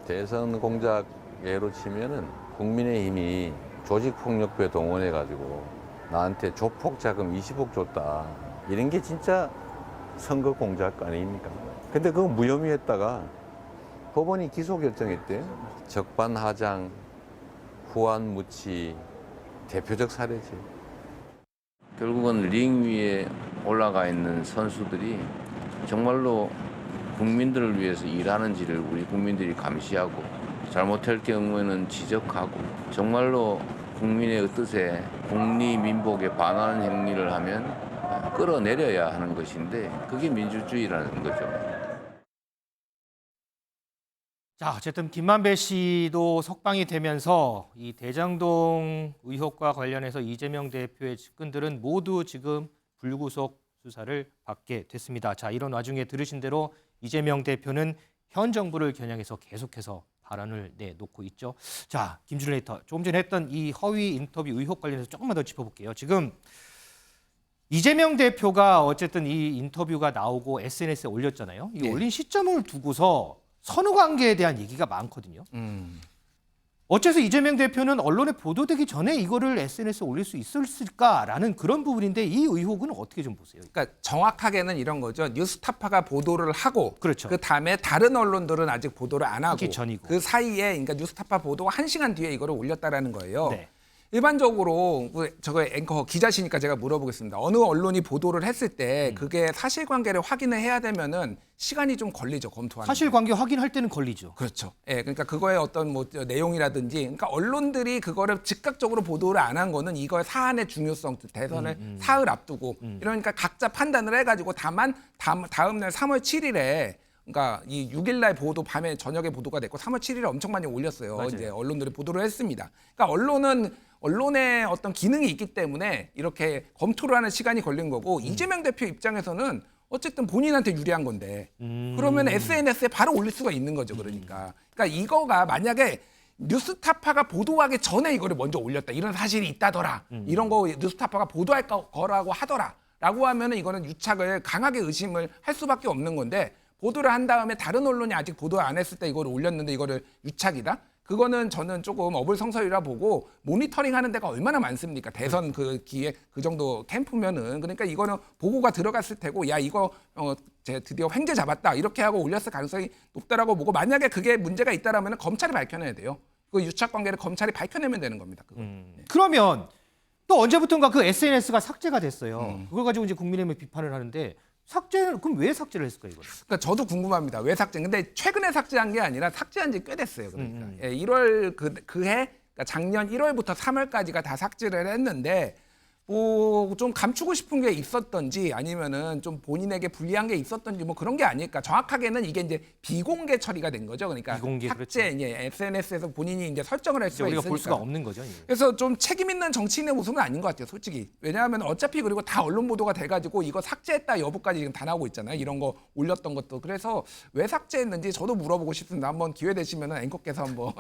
대선 공작 예로 치면은 국민의힘이 조직폭력배 동원해가지고 나한테 조폭 자금 20억 줬다. 이런 게 진짜 선거 공작 아닙니까? 근데 그거 무혐의했다가 법원이 기소 결정했대. 적반하장, 후안무치 대표적 사례지. 결국은 링 위에 올라가 있는 선수들이 정말로 국민들을 위해서 일하는지를 우리 국민들이 감시하고 잘못할 경우에는 지적하고 정말로 국민의 뜻에 국리민복에 반하는 행위를 하면 끌어내려야 하는 것인데 그게 민주주의라는 거죠. 자, 어쨌든 김만배 씨도 석방이 되면서 이 대장동 의혹과 관련해서 이재명 대표의 측근들은 모두 지금 불구속 수사를 받게 됐습니다. 자, 이런 와중에 들으신 대로 이재명 대표는 현 정부를 겨냥해서 계속해서 발언을 내놓고 있죠. 자, 김준일 에디터, 조금 전에 했던 이 허위 인터뷰 의혹 관련해서 조금만 더 짚어볼게요. 지금 이재명 대표가 어쨌든 이 인터뷰가 나오고 SNS에 올렸잖아요. 이 올린 시점을 두고서 선후 관계에 대한 얘기가 많거든요. 어째서 이재명 대표는 언론에 보도되기 전에 이거를 SNS에 올릴 수 있었을까라는 그런 부분인데 이 의혹은 어떻게 좀 보세요? 그러니까 정확하게는 이런 거죠. 뉴스타파가 보도를 하고 그렇죠. 그 다음에 다른 언론들은 아직 보도를 안 하고 하기 전이고. 그 사이에 그러니까 뉴스타파 보도가 1시간 뒤에 이거를 올렸다라는 거예요. 네. 일반적으로 저거 앵커 기자시니까 제가 물어보겠습니다. 어느 언론이 보도를 했을 때 그게 사실관계를 확인을 해야 되면은 시간이 좀 걸리죠, 검토하는. 사실관계 확인할 때는 걸리죠. 그렇죠. 예, 그러니까 그거의 어떤 뭐 내용이라든지, 그러니까 언론들이 그거를 즉각적으로 보도를 안 한 거는 이거의 사안의 중요성, 대선을 사흘 앞두고 이러니까 각자 판단을 해가지고 다만 다음 날 3월 7일에. 그러니까 이 6일 날 보도 밤에 저녁에 보도가 됐고 3월 7일에 엄청 많이 올렸어요. 맞아요. 이제 언론들이 보도를 했습니다. 그러니까 언론의 어떤 기능이 있기 때문에 이렇게 검토를 하는 시간이 걸린 거고 이재명 대표 입장에서는 어쨌든 본인한테 유리한 건데 그러면 SNS에 바로 올릴 수가 있는 거죠. 그러니까 이거가 만약에 뉴스타파가 보도하기 전에 이거를 먼저 올렸다. 이런 사실이 있다더라. 이런 거 뉴스타파가 보도할 거라고 하더라라고 하면은 이거는 유착을 강하게 의심을 할 수밖에 없는 건데 보도를 한 다음에 다른 언론이 아직 보도 안 했을 때 이거를 올렸는데 이거를 유착이다? 그거는 저는 조금 어불성설이라 보고 모니터링 하는 데가 얼마나 많습니까? 대선 그 기획 그 정도 캠프면은 그러니까 이거는 보고가 들어갔을 테고 야 이거 제가 드디어 횡재 잡았다 이렇게 하고 올렸을 가능성이 높다라고 보고 만약에 그게 문제가 있다라면은 검찰이 밝혀내야 돼요. 그 유착 관계를 검찰이 밝혀내면 되는 겁니다. 그거. 네. 그러면 또 언제부턴가 그 SNS가 삭제가 됐어요. 그걸 가지고 이제 국민의힘이 비판을 하는데 그럼 왜 삭제를 했을까요, 이걸? 그러니까 저도 궁금합니다. 왜 삭제? 근데 최근에 삭제한 게 아니라 삭제한 지 꽤 됐어요. 그러니까 1월 그해 그러니까 작년 1월부터 3월까지가 다 삭제를 했는데 뭐 좀 감추고 싶은 게 있었던지 아니면은 좀 본인에게 불리한 게 있었던지 뭐 그런 게 아닐까. 정확하게는 이게 이제 비공개 처리가 된 거죠. 그러니까 비공개, 삭제 그렇죠. SNS에서 본인이 이제 설정을 할 이제 수가 우리가 있으니까. 볼 수가 없는 거죠. 이게. 그래서 좀 책임 있는 정치인의 모습은 아닌 것 같아요, 솔직히. 왜냐하면 어차피 그리고 다 언론 보도가 돼가지고 이거 삭제했다 여부까지 지금 다 나오고 있잖아요. 이런 거 올렸던 것도. 그래서 왜 삭제했는지 저도 물어보고 싶습니다. 한번 기회 되시면 앵커께서 한번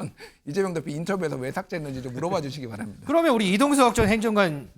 이재명 대표 인터뷰에서 왜 삭제했는지 좀 물어봐 주시기 바랍니다. 그러면 우리 이동석 전 행정관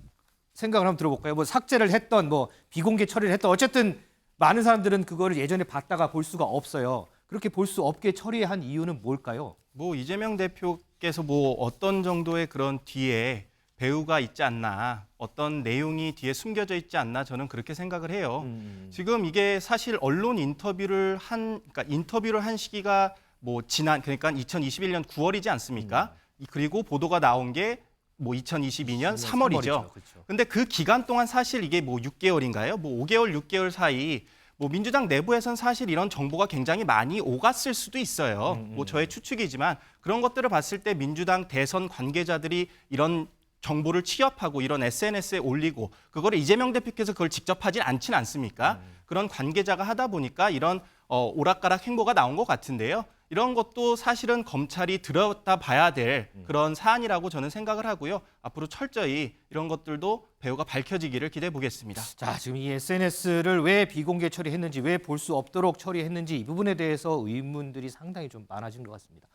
생각을 한번 들어볼까요? 뭐 삭제를 했던 뭐 비공개 처리를 했던 어쨌든 많은 사람들은 그거를 예전에 봤다가 볼 수가 없어요. 그렇게 볼 수 없게 처리한 이유는 뭘까요? 뭐 이재명 대표께서 뭐 어떤 정도의 그런 뒤에 배우가 있지 않나, 어떤 내용이 뒤에 숨겨져 있지 않나 저는 그렇게 생각을 해요. 지금 이게 사실 언론 그러니까 인터뷰를 한 시기가 뭐 그러니까 2021년 9월이지 않습니까? 그리고 보도가 나온 게 뭐 2022년 3월이죠. 그렇죠. 근데 그 기간 동안 사실 이게 뭐 6개월인가요? 뭐 5개월, 6개월 사이 뭐 민주당 내부에선 사실 이런 정보가 굉장히 많이 오갔을 수도 있어요. 뭐 저의 추측이지만 그런 것들을 봤을 때 민주당 대선 관계자들이 이런 정보를 취합하고 이런 SNS에 올리고 그거를 이재명 대표께서 그걸 직접 하진 않진 않습니까? 그런 관계자가 하다 보니까 이런 오락가락 행보가 나온 것 같은데요. 이런 것도 사실은 검찰이 들여다봐야 될 그런 사안이라고 저는 생각을 하고요. 앞으로 철저히 이런 것들도 배우가 밝혀지기를 기대해 보겠습니다. 자, 지금 이 SNS를 왜 비공개 처리했는지, 왜 볼 수 없도록 처리했는지 이 부분에 대해서 의문들이 상당히 좀 많아진 것 같습니다.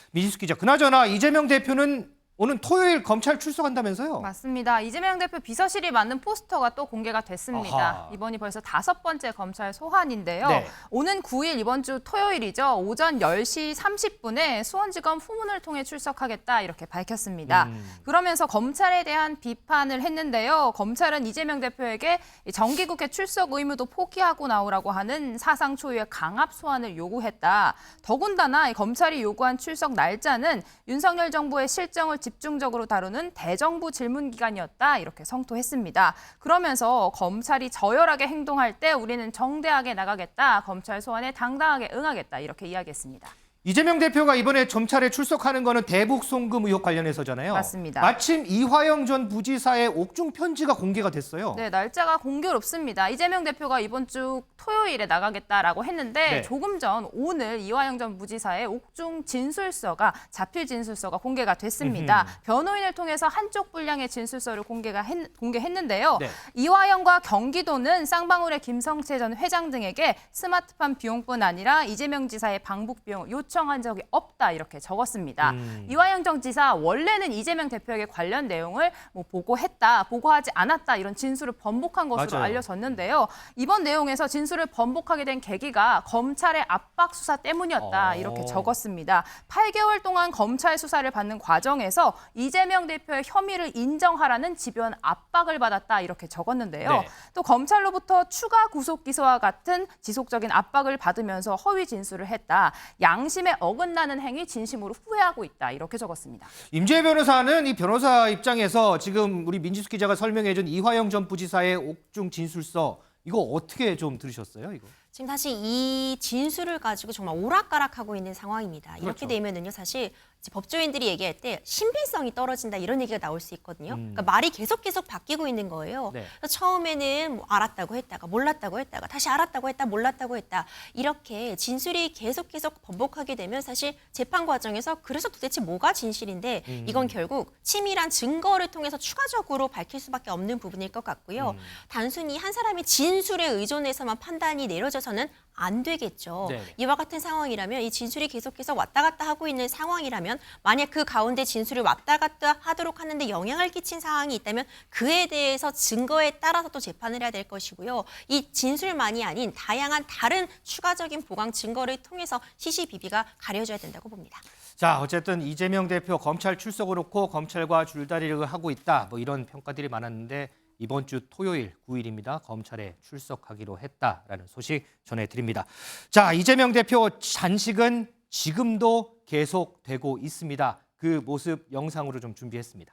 민지수 기자, 그나저나 이재명 대표는 오는 토요일 검찰 출석한다면서요? 맞습니다. 이재명 대표 비서실이 만든 포스터가 또 공개가 됐습니다. 아하. 이번이 벌써 5번째 검찰 소환인데요. 네. 오는 9일 이번 주 토요일이죠. 오전 10시 30분에 수원지검 후문을 통해 출석하겠다 이렇게 밝혔습니다. 그러면서 검찰에 대한 비판을 했는데요. 검찰은 이재명 대표에게 정기국회 출석 의무도 포기하고 나오라고 하는 사상 초유의 강압 소환을 요구했다. 더군다나 검찰이 요구한 출석 날짜는 윤석열 정부의 실정을 집중적으로 다루는 대정부 질문 기간이었다 이렇게 성토했습니다. 그러면서 검찰이 저열하게 행동할 때 우리는 정대하게 나가겠다. 검찰 소환에 당당하게 응하겠다 이렇게 이야기했습니다. 이재명 대표가 이번에 검찰에 출석하는 거는 대북 송금 의혹 관련해서잖아요. 맞습니다. 마침 이화영 전 부지사의 옥중 편지가 공개가 됐어요. 네, 날짜가 공교롭습니다. 이재명 대표가 이번 주 토요일에 나가겠다라고 했는데 네. 조금 전 오늘 이화영 전 부지사의 옥중 진술서가 자필 진술서가 공개가 됐습니다. 변호인을 통해서 한쪽 분량의 진술서를 공개했는데요. 네. 이화영과 경기도는 쌍방울의 김성채 전 회장 등에게 스마트폰 비용뿐 아니라 이재명 지사의 방북 비용을 요청한 적이 없다 이렇게 적었습니다. 이화영 전 지사 원래는 이재명 대표에게 관련 내용을 보고하지 않았다 이런 진술을 번복한 것으로 맞아요. 알려졌는데요. 이번 내용에서 진술을 번복하게 된 계기가 검찰의 압박 수사 때문이었다 이렇게 적었습니다. 8개월 동안 검찰 수사를 받는 과정에서 이재명 대표의 혐의를 인정하라는 집요한 압박을 받았다 이렇게 적었는데요. 네. 또 검찰로부터 추가 구속 기소와 같은 지속적인 압박을 받으면서 허위 진술을 했다. 양심에 어긋나는 행위 진심으로 후회하고 있다 이렇게 적었습니다. 임지혜 변호사는 이 변호사 입장에서 지금 우리 민지수 기자가 설명해준 이화영 전 부지사의 옥중 진술서 이거 어떻게 좀 들으셨어요? 이거? 지금 사실 이 진술을 가지고 정말 오락가락하고 있는 상황입니다. 그렇죠. 이렇게 되면은요, 사실 이제 법조인들이 얘기할 때 신빙성이 떨어진다 이런 얘기가 나올 수 있거든요. 그러니까 말이 계속 바뀌고 있는 거예요. 네. 그래서 처음에는 뭐 알았다고 했다가 몰랐다고 했다가 다시 알았다고 했다 몰랐다고 했다 이렇게 진술이 계속 번복하게 되면 사실 재판 과정에서 그래서 도대체 뭐가 진실인데 이건 결국 치밀한 증거를 통해서 추가적으로 밝힐 수밖에 없는 부분일 것 같고요. 단순히 한 사람의 진술에 의존해서만 판단이 내려져서는 안 되겠죠. 네. 이와 같은 상황이라면 이 진술이 계속해서 왔다 갔다 하고 있는 상황이라면 만약 그 가운데 진술이 왔다 갔다 하도록 하는데 영향을 끼친 사항이 있다면 그에 대해서 증거에 따라서 또 재판을 해야 될 것이고요. 이 진술만이 아닌 다양한 다른 추가적인 보강 증거를 통해서 시시비비가 가려져야 된다고 봅니다. 자, 어쨌든 이재명 대표 검찰 출석을 놓고 검찰과 줄다리를 하고 있다. 뭐 이런 평가들이 많았는데 이번 주 토요일 9일입니다. 검찰에 출석하기로 했다라는 소식 전해드립니다. 자, 이재명 대표 잔식은 지금도 계속되고 있습니다. 그 모습 영상으로 좀 준비했습니다.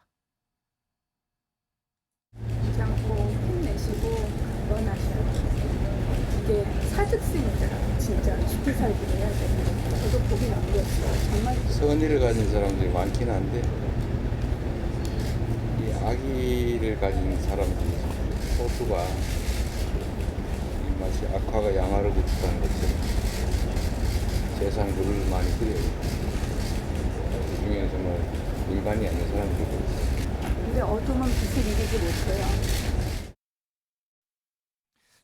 하지 않고 힘내시고 떠나셔야 돼요. 이게 사직생이더라고요. 진짜 쉽게 살기를 해야 되는 거. 저도 보기 남겼어요. 정말 선의를 가진 사람들이 많긴 한데 이 악의를 가진 사람들이 소수가 이 마치 악화가 양화를 구축하는 것처럼 세상 물을 많이 끓여요. 그 중에는 정말 인간이 아닌 사람들도 있어요. 근데 어둠은 빛을 이기지 못해요.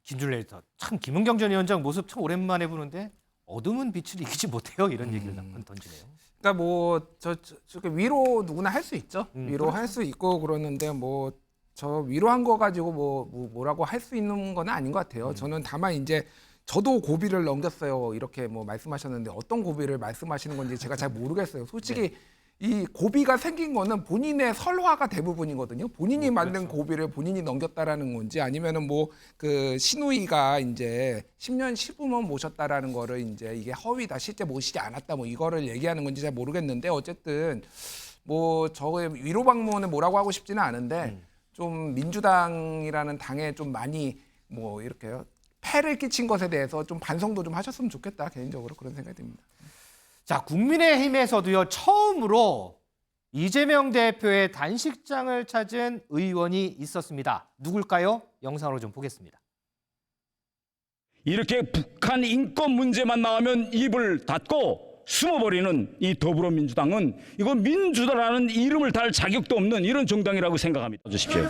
김준일 에디터, 참 김은경 전 위원장 모습 참 오랜만에 보는데 어둠은 빛을 이기지 못해요. 이런 얘기를 던지네요. 그러니까 뭐 저 위로 누구나 할 수 있죠. 위로할 그렇죠. 수 있고 그러는데 뭐 저 위로한 거 가지고 뭐라고 할 수 있는 건 아닌 것 같아요. 저는 다만 이제 저도 고비를 넘겼어요. 이렇게 뭐 말씀하셨는데 어떤 고비를 말씀하시는 건지 제가 잘 모르겠어요. 솔직히 이 고비가 생긴 거는 본인의 설화가 대부분이거든요. 본인이 만든 고비를 본인이 넘겼다라는 건지 아니면은 뭐 그 시누이가 이제 10년 시부모 모셨다라는 거를 이제 이게 허위다 실제 모시지 않았다 뭐 이거를 얘기하는 건지 잘 모르겠는데 어쨌든 뭐 저의 위로 방문은 뭐라고 하고 싶지는 않은데 좀 민주당이라는 당에 좀 많이 뭐 이렇게요. 폐를 끼친 것에 대해서 좀 반성도 좀 하셨으면 좋겠다 개인적으로 그런 생각이 듭니다. 자, 국민의힘에서도요, 처음으로 이재명 대표의 단식장을 찾은 의원이 있었습니다. 누굴까요? 영상으로 좀 보겠습니다. 이렇게 북한 인권 문제만 나오면 입을 닫고 숨어버리는 이 더불어민주당은 이거 민주당이라는 이름을 달 자격도 없는 이런 정당이라고 생각합니다. 주십시오.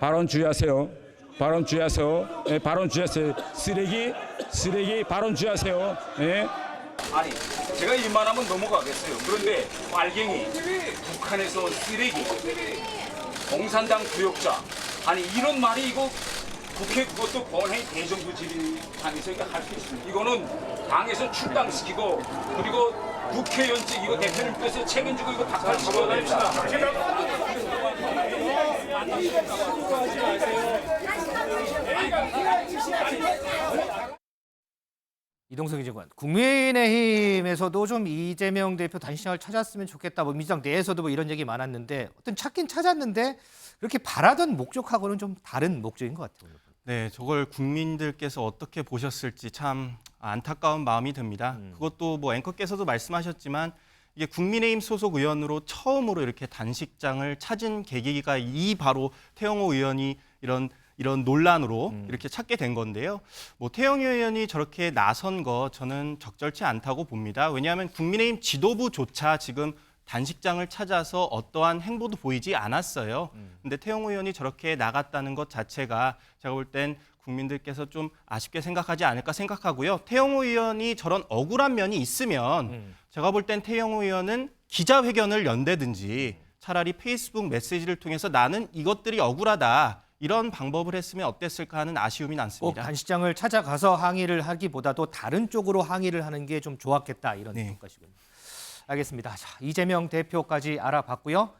발언 주의하세요. 발언 주의하세요. 예, 발언 주의하세요. 쓰레기 발언 주의하세요. 예. 아니, 제가 일만 하면 넘어가겠어요. 그런데 빨갱이, 북한에서 온 쓰레기, 공산당 부역자, 아니 이런 말이 이거 국회 그것도 권해 대정부 질의당에서 이거 할 수 있습니다. 이거는 당에서 출당시키고 그리고 국회의원직 이거 대표님께서 책임지고 이거 박탈시켜야 됩니다. 이동석 기자관, 국민의힘에서도 좀 이재명 대표 단식장을 찾았으면 좋겠다. 뭐 민주당 내에서도 뭐 이런 얘기 많았는데 어떤 찾긴 찾았는데 그렇게 바라던 목적하고는 좀 다른 목적인 것 같아요. 네, 저걸 국민들께서 어떻게 보셨을지 참 안타까운 마음이 듭니다. 그것도 뭐 앵커께서도 말씀하셨지만 이게 국민의힘 소속 의원으로 처음으로 이렇게 단식장을 찾은 계기가 이 바로 태영호 의원이 이런 논란으로 이렇게 찾게 된 건데요. 뭐 태영호 의원이 저렇게 나선 거 저는 적절치 않다고 봅니다. 왜냐하면 국민의힘 지도부조차 지금 단식장을 찾아서 어떠한 행보도 보이지 않았어요. 근데 태영호 의원이 저렇게 나갔다는 것 자체가 제가 볼 땐 국민들께서 좀 아쉽게 생각하지 않을까 생각하고요. 태영호 의원이 저런 억울한 면이 있으면 제가 볼 땐 태영호 의원은 기자회견을 연대든지 차라리 페이스북 메시지를 통해서 나는 이것들이 억울하다. 이런 방법을 했으면 어땠을까 하는 아쉬움이 꼭 남습니다. 단식장을 찾아가서 항의를 하기보다도 다른 쪽으로 항의를 하는 게 좀 좋았겠다 이런 네. 평가시군요. 알겠습니다. 자, 이재명 대표까지 알아봤고요.